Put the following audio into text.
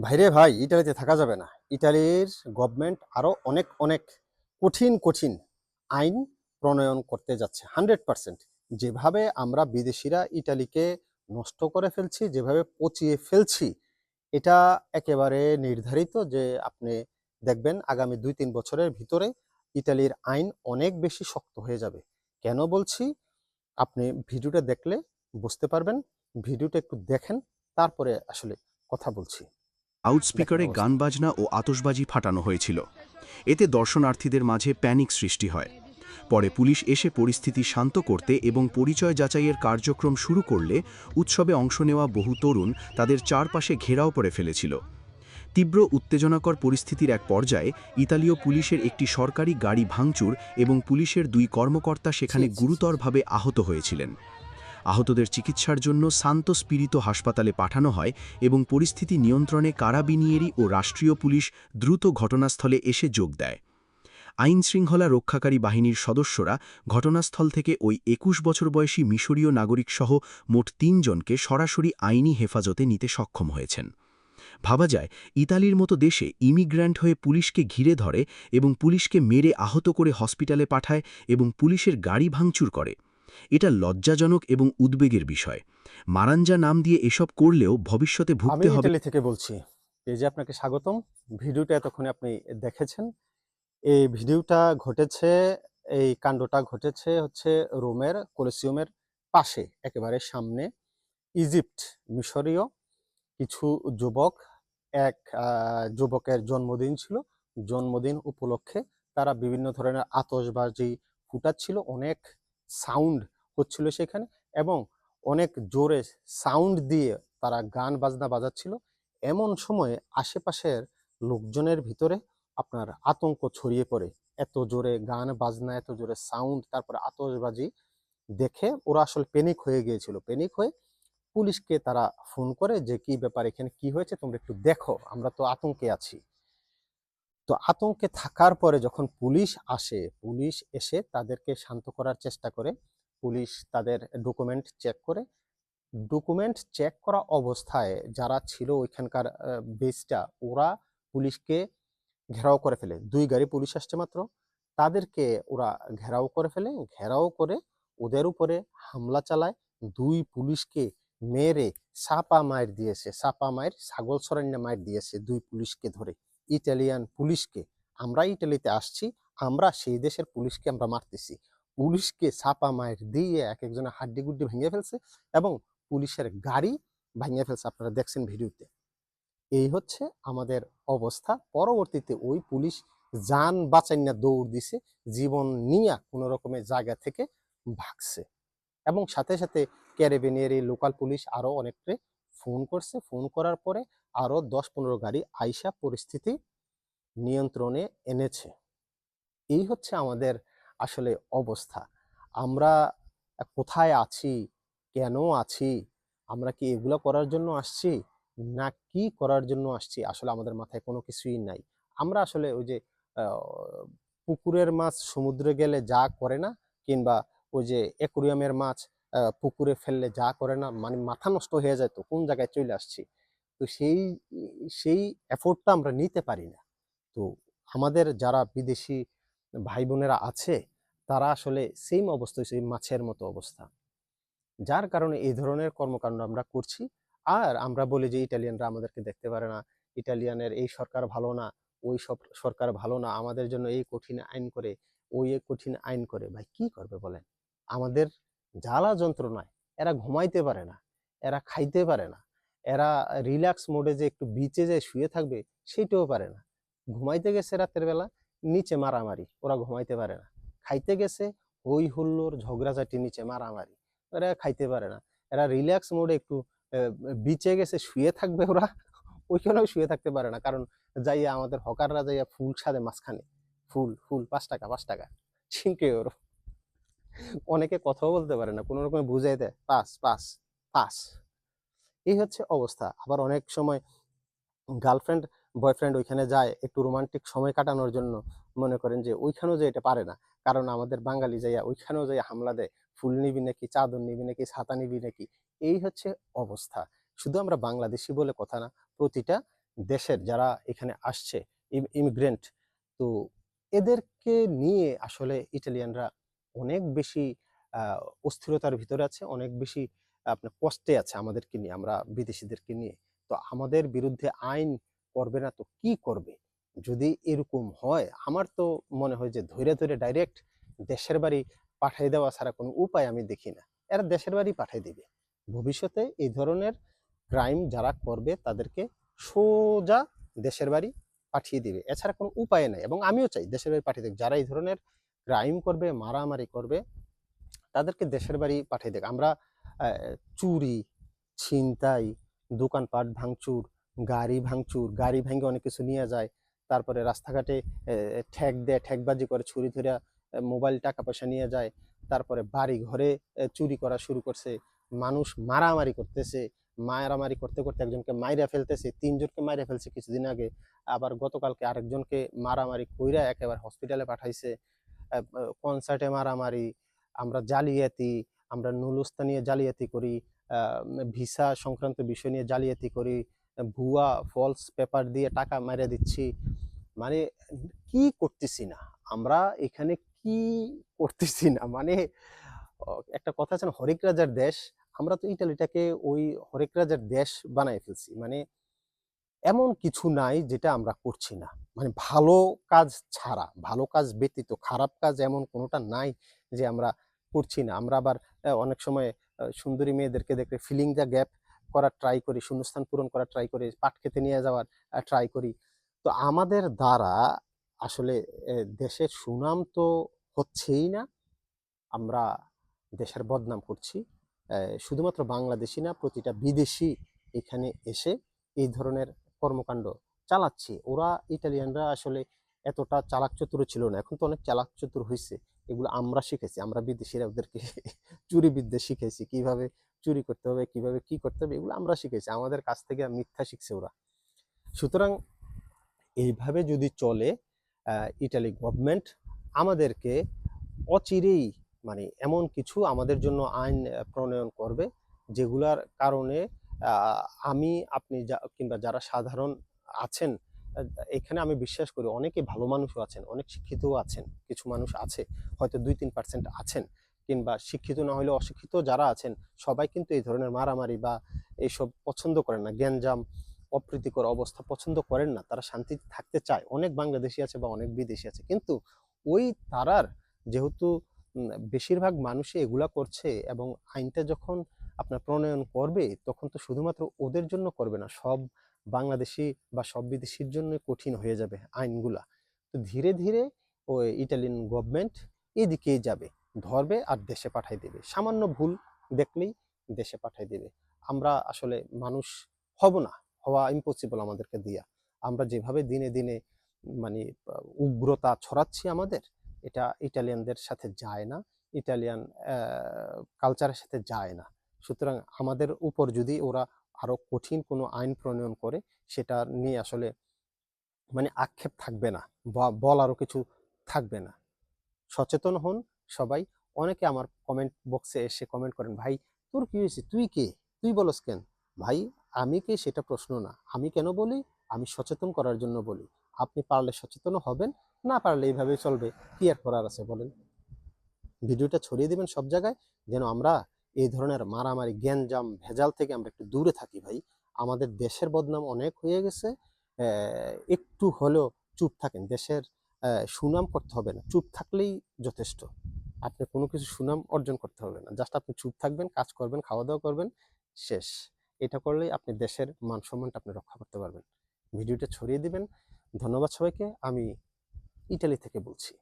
ভাইরে ভাই, ইটালিতে থাকা যাবে না। ইটালির গভর্নমেন্ট আরো অনেক অনেক কঠিন কঠিন আইন প্রণয়ন করতে যাচ্ছে 100%। যেভাবে আমরা বিদেশিরা ইটালিকে নষ্ট করে ফেলছি, যেভাবে পচিয়ে ফেলছি, এটা একেবারে নির্ধারিত যে আপনি দেখবেন আগামী ২-৩ বছরের ভিতরে ইটালির আইন অনেক বেশি শক্ত হয়ে যাবে। কেন বলছি? আপনি ভিডিওটা দেখলে বুঝতে পারবেন। ভিডিওটা একটু দেখেন, তারপরে আসলে কথা বলছি। দেখেন লাউডস্পিকারে গান অবস্থা। বাজনা ও আতশবাজি ফাটানো হয়েছিল। এতে দর্শনার্থীদের মাঝে প্যানিক সৃষ্টি হয়। পরে পুলিশ এসে পরিস্থিতি শান্ত করতে এবং পরিচয় যাচাইয়ের কার্যক্রম শুরু করলে উৎসবে অংশ নেওয়া বহু তরুণ তাদের চারপাশে ঘেরাও করে ফেলেছিল। তীব্র উত্তেজনাকর পরিস্থিতির এক পর্যায়ে ইতালীয় পুলিশের একটি সরকারি গাড়ি ভাঙচুর এবং পুলিশের ২ কর্মকর্তা ছি, সেখানে ছি, ছি, ছি। গুরুতরভাবে আহত হয়েছিলেন। আহতদের চিকিৎসার জন্য সান্তো স্পিরিতো হাসপাতালে পাঠানো হয় এবং পরিস্থিতি নিয়ন্ত্রণে কারাবিনিয়েরি ও রাষ্ট্রীয় পুলিশ দ্রুত ঘটনাস্থলে এসে যোগ দেয়। আইনশৃঙ্খলা রক্ষাকারী বাহিনীর সদস্যরা ঘটনাস্থল থেকে ওই ২১ বছর বয়সী মিশরীয় নাগরিকসহ মোট ৩ জনকে সরাসরি আইনি হেফাজতে নিতে সক্ষম হয়েছেন। ভাবা যায়, ইতালির মতো দেশে ইমিগ্র্যান্ট হয়ে পুলিশকে ঘিরে ধরে এবং পুলিশকে মেরে আহত করে হসপিটালে পাঠায় এবং পুলিশের গাড়ি ভাঙচুর করে। এটা লজ্জাজনক এবং উদ্বেগের বিষয়। মারাঞ্জা নাম দিয়ে এসব করলেও ভবিষ্যতে আমি ভুগতে হবে। ইটালি থেকে বলছি। এই যে আপনাকে স্বাগতম। ভিডিওটা এতক্ষণে আপনি দেখেছেন। এই ভিডিওটা ঘটেছে, এই কাণ্ডটা ঘটেছে হচ্ছে রোমের কলিসিয়ামের পাশে, একেবারে সামনে। ইজিপ্ট, মিশরীয় কিছু যুবক, এক যুবকের জন্মদিন ছিল। জন্মদিন উপলক্ষে তারা বিভিন্ন ধরনের আতশবাজি ফুটাচ্ছিল, অনেক সাউন্ড হচ্ছিল সেখানে, এবং অনেক জোরে সাউন্ড দিয়ে তারা গান বাজনা বাজাচ্ছিল। এমন সময়ে আশেপাশের লোকজনের ভিতরে আপনার আতঙ্ক ছড়িয়ে পড়ে। এত জোরে গান বাজনা, এত জোরে সাউন্ড, তারপরে আতশবাজি দেখে ওরা আসলে প্যানিক হয়ে গিয়েছিল। প্যানিক হয়ে পুলিশকে তারা ফোন করে যে, "কি ব্যাপার? এখানে কি হয়েছে? তোমরা একটু দেখো। আমরা তো আতঙ্কে আছি।" তো আতঙ্কে থাকার পরে যখন পুলিশ আসে, পুলিশ এসে তাদেরকে শান্ত করার চেষ্টা করে। পুলিশ তাদের ডকুমেন্ট চেক করে। ডকুমেন্ট চেক করা অবস্থায় যারা ছিল ওইখানকার বেসটা, ওরা পুলিশকে ঘেরাও করে ফেলে। ২ গাড়ি পুলিশ আসছে মাত্র। তাদেরকে ওরা ঘেরাও করে ফেলে। ঘেরাও করে ওদের উপরে হামলা চালায়। ২ পুলিশকে মেরে চাপা মাইর দিয়েছে। চাপা মাইর, ছাগল ছুরাইন্যা মাইর দিয়েছে ২ পুলিশকে ধরে। ইটালিয়ান পুলিশকে। আমরা ইটালিতে আসছি, আমরা সেই দেশের পুলিশকে আমরা মারতেছি। পুলিশকে চাপা মাইর দিয়ে একেকজনের হাড্ডি-গুড্ডি ভেঙে ফেলছে এবং পুলিশের গাড়ি ভাইঙা ফেলছে। আপনারা দেখছেন ভিডিওতে। এই হচ্ছে আমাদের অবস্থা। পরবর্তীতে ওই পুলিশ যান বাঁচাইন্যা দৌড় দিছে। জীবন নিয়া কোন রকমের জায়গা থেকে ভাগছে। এবং সাথে, সাথে ক্যারিবিনিয়ারি লোকাল পুলিশ আরো অনেককে ফোন করছে। ফোন করার পরে আরো ১০-১৫ গাড়ি আইসা পরিস্থিতি নিয়ন্ত্রণে এনেছে। এই হচ্ছে আমাদের আসলে অবস্থা। আমরা কোথায় আছি? কেন আছি? আমরা কি এগুলা করার জন্য আসছি? না কি করার জন্য আসছি? আসলে আমাদের মাথায় কোনো কিছুই নাই। আমরা আসলে ওই যে আ পুকুরের মাছ সমুদ্রে গেলে যা করে না? কিংবা ওই যে অ্যাকুরিয়ামের মাছ পুকুরে ফেললে যা করে না? মানে মাথা নষ্ট হয়ে যায় তো, কোন জায়গায় চইলে আসছি। তো সেই এফোর্টটা আমরা নিতে পারি না। তো আমাদের যারা বিদেশি ভাই-বোনেরা আছে, তারা আসলে সেইম অবস্থা, সেই মাছের মতো অবস্থা। যার কারণে এই ধরনের কর্মকাণ্ড আমরা করছি। আর আমরা বলি যে ইটালিয়ানরা আমাদেরকে দেখতে পারে না। ইটালিয়ানের এই সরকার ভালো না, ওই সরকার ভালো না। আমাদের জন্য এই কঠিন আইন করে, ওই এ কঠিন আইন করে। ভাই কি করবে বলেন? আমাদের জ্বালা যন্ত্রণায় এরা ঘুমাইতে পারে না, এরা খাইতে পারে না। এরা রিল্যাক্স মোডে যে একটু বিচে যেয়ে শুয়ে থাকবে, সেইটাও পারে না। ঘুমাইতে গেছে রাতের বেলা, নিচে মারামারি। ওরা ঘুমাইতে পারে না। খাইতে গেছে, হই হুল্লোড়, ঝগড়াঝাটি, নিচে মারামারি। এরা খাইতে পারে না। এরা রিল্যাক্স মোডে একটু অ্যা বিচে গেছে শুয়ে থাকবে ওরা, ওইখানেও শুয়ে থাকতে পারে না। কারণ যাইয়া আমাদের হকাররা যাইয়া ফুল সাধে মাঝখানে। ফুল, ফুল ৳৫, ৳৫ ছিনকে ওর। অনেকে কথাও বলতে পারে না। কোন রকমে বুঝাই দেয়। Pass, pass, pass. এই হচ্ছে অবস্থা। আবার অনেক সময় গার্লফ্রেন্ড, বয়ফ্রেন্ড ওইখানে যায় একটু রোমান্টিক সময় কাটানোর জন্য। মনে করেন যে ওইখানেও যেয়ে এটা পারে না। কারণ আমাদের বাঙালি যাইয়া ওইখানেও যাইয়া হামলা দেয়। ফুল নিবি নাকি, চাদর নিবি নাকি, ছাতা নিবি নাকি? এই হচ্ছে অবস্থা। শুধু আমরা বাংলাদেশী বলে কথা না। প্রতিটা দেশের যারা এখানে আসছে ইমিগ্রেন্ট, তো এদেরকে নিয়ে আসলে ইটালিয়ানরা অনেক বেশি অস্থিরতার ভিতরে আছে, অনেক বেশি আপনার কষ্টে আছে আমাদেরকে নিয়ে, আমরা বিদেশিদেরকে নিয়ে। তো আমাদের বিরুদ্ধে আইন করবে না তো কি করবে? যদি এরকম হয় আমার তো মনে হয় যে ধইরা ধইরা ডাইরেক্ট দেশের বাড়ি পাঠায় দেওয়া ছাড়া কোনো উপায় আমি দেখি না। এরা দেশের বাড়ি পাঠায় দিবে। ভবিষ্যতে এই ধরনের ক্রাইম যারা করবে তাদেরকে সোজা দেশের বাড়ি পাঠিয়ে দিবে। এছাড়া কোনো উপায় নাই, এবং আমিও চাই দেশের বাড়ি পাঠিয়ে দিক। যারা এই ধরনের ক্রাইম করবে, মারামারি করবে, তাদেরকে দেশের বাড়ি পাঠিয়ে দেক। আমরা চুরি, ছিনতাই, দোকানপাট ভাঙচুর, গাড়ি ভাঙচুর, গাড়ি ভেঙে অনেক কিছু নিয়ে যায়। তারপরে রাস্তাঘাটে ঠেক দেয়, ঠেকবাজি করে, ছুরি ধইরা মোবাইল, টাকা পয়সা নিয়ে যায়। তারপরে বাড়ি ঘরে চুরি করা শুরু করছে। মানুষ মারামারি করতেছে। মারামারি করতে, করতে একজনকে মাইরা ফেলতেছে। ৩ জনকে মাইরা ফেলছে কিছুদিন আগে। আবার গতকালকে আরেকজনকে মারামারি কইরা একেবারে হসপিটালে পাঠাইছে। কনসার্টে মারামারি, আমরা জালিয়াতি, আমরা নুলুস্তা নিয়ে জালিয়াতি করি, ভিসা সংক্রান্ত বিষয় নিয়ে জালিয়াতি করি, ভুয়া ফলস পেপার দিয়ে টাকা মাইরা দিচ্ছি। মানে কি করতেছি না? আমরা এখানে কি করতেছি না? মানে একটা কথা আছে না, হরেক রাজার দেশ। আমরা তো ইটালিটাকে ওই হরেক রাজার দেশ বানায় ফেলছি। মানে এমন কিছু নাই যেটা আমরা করছি না। মানে ভালো কাজ ছাড়া, ভালো কাজ ব্যতীত খারাপ কাজ এমন কোনোটা নাই যে আমরা করছি না। আমরা আবার অনেক সময় সুন্দরী মেয়েদেরকে দেখলে ফিলিং দ্য গ্যাপ করার ট্রাই করি, শূন্যস্থান পূরণ করার ট্রাই করি, পাট খেতে নিয়ে যাওয়ার ট্রাই করি। তো আমাদের দ্বারা আসলে দেশের সুনাম তো হচ্ছেই না। আমরা দেশের বদনাম করছি। শুধুমাত্র বাংলাদেশী না, প্রতিটা বিদেশী এখানে এসে এই ধরনের কর্মকাণ্ড চালাচ্ছে। ওরা ইটালিয়ানরা আসলে এতটা চালাক-চতুর ছিল না। এখন তো অনেক চালাক-চতুর হইছে। এগুলো আমরা শিখেছি। আমরা বিদেশিরা ওদেরকে চুরিবিদ্যা শিখাইছি। কিভাবে চুরি করতে হবে, কিভাবে কি করতে হবে, এগুলো আমরা শিখেছি। আমাদের কাছ থেকে মিথ্যা শিখছে ওরা। সুতরাং এইভাবে যদি চলে ইটালি গভর্নমেন্ট আমাদেরকে অচিরেই, মানে এমন কিছু আমাদের জন্য আইন প্রণয়ন করবে যেগুলার কারণে আমি, আপনি কিংবা যারা সাধারণ আছেন, এখানে আমি বিশ্বাস করি অনেকে ভালো মানুষও আছেন, অনেক শিক্ষিতও আছেন, কিছু মানুষ আছে হয়তো 2-3% আছেন, কিংবা শিক্ষিত না হলেও অশিক্ষিত যারা আছেন, সবাই কিন্তু এই ধরনের মারামারি বা এইসব পছন্দ করেন না। গ্যাঞ্জাম, অপ্রীতিকর অবস্থা পছন্দ করেন না। তারা শান্তিতে থাকতে চায়। অনেক বাংলাদেশি আছে বা অনেক বিদেশি আছে, কিন্তু ওই তারার যেহেতু বেশিরভাগ মানুষই এগুলা করছে, এবং আইনটা যখন আপনার প্রণয়ন করবে তখন তো শুধুমাত্র ওদের জন্য করবে না, সব বাংলাদেশি বা সব বিদেশির জন্য কঠিন হয়ে যাবে আইনগুলা। তো ধীরে ধীরে ওই ইটালিয়ান গভর্নমেন্ট এদিকেই যাবে, ধরবে আর দেশে পাঠাই দেবে। সামান্য ভুল দেখলেই দেশে পাঠাই দেবে। আমরা আসলে মানুষ হব না, হওয়া ইম্পসিবল আমাদেরকে দিয়া। আমরা যেভাবে দিনে দিনে মানে উগ্রতা ছড়াচ্ছি আমাদের, এটা ইটালিয়ানদের সাথে যায় না, ইটালিয়ান কালচারের সাথে যায় না। সুতরাং আমাদের উপর যদি ওরা আরো কঠিন কোনো আইন প্রণয়ন করে, সেটা নিয়ে আসলে মানে আক্ষেপ থাকবে না, বা বলারও কিছু থাকবে না। সচেতন হন সবাই। অনেকে আমার কমেন্ট বক্সে এসে কমেন্ট করেন, ভাই তোর কি হয়েছে, তুই কে, তুই বলস কেন? ভাই আমি কে সেটা প্রশ্ন না। আমি কেন বলি? আমি সচেতন করার জন্য বলি। আপনি পারলে সচেতন হবেন, না পারলে এইভাবে চলবে। কি আর করার আছে বলেন? ভিডিওটা ছড়িয়ে দিবেন সব জায়গায়, যেন আমরা এই ধরনের মারামারি, গ্যাঞ্জাম, ভেজাল থেকে আমরা একটু দূরে থাকি ভাই। আমাদের দেশের বদনাম অনেক হয়ে গেছে। একটু হলেও চুপ থাকেন। দেশের সুনাম করতে হবে না, চুপ থাকলেই যথেষ্ট। আপনি কোনো কিছু সুনাম অর্জন করতে হবে না, জাস্ট আপনি চুপ থাকবেন, কাজ করবেন, খাওয়া দাওয়া করবেন, শেষ। এটা করলেই আপনি দেশের মান সম্মানটা আপনি রক্ষা করতে পারবেন। ভিডিওটা ছড়িয়ে দিবেন। ধন্যবাদ সবাইকে। আমি ইটালি থেকে বলছি।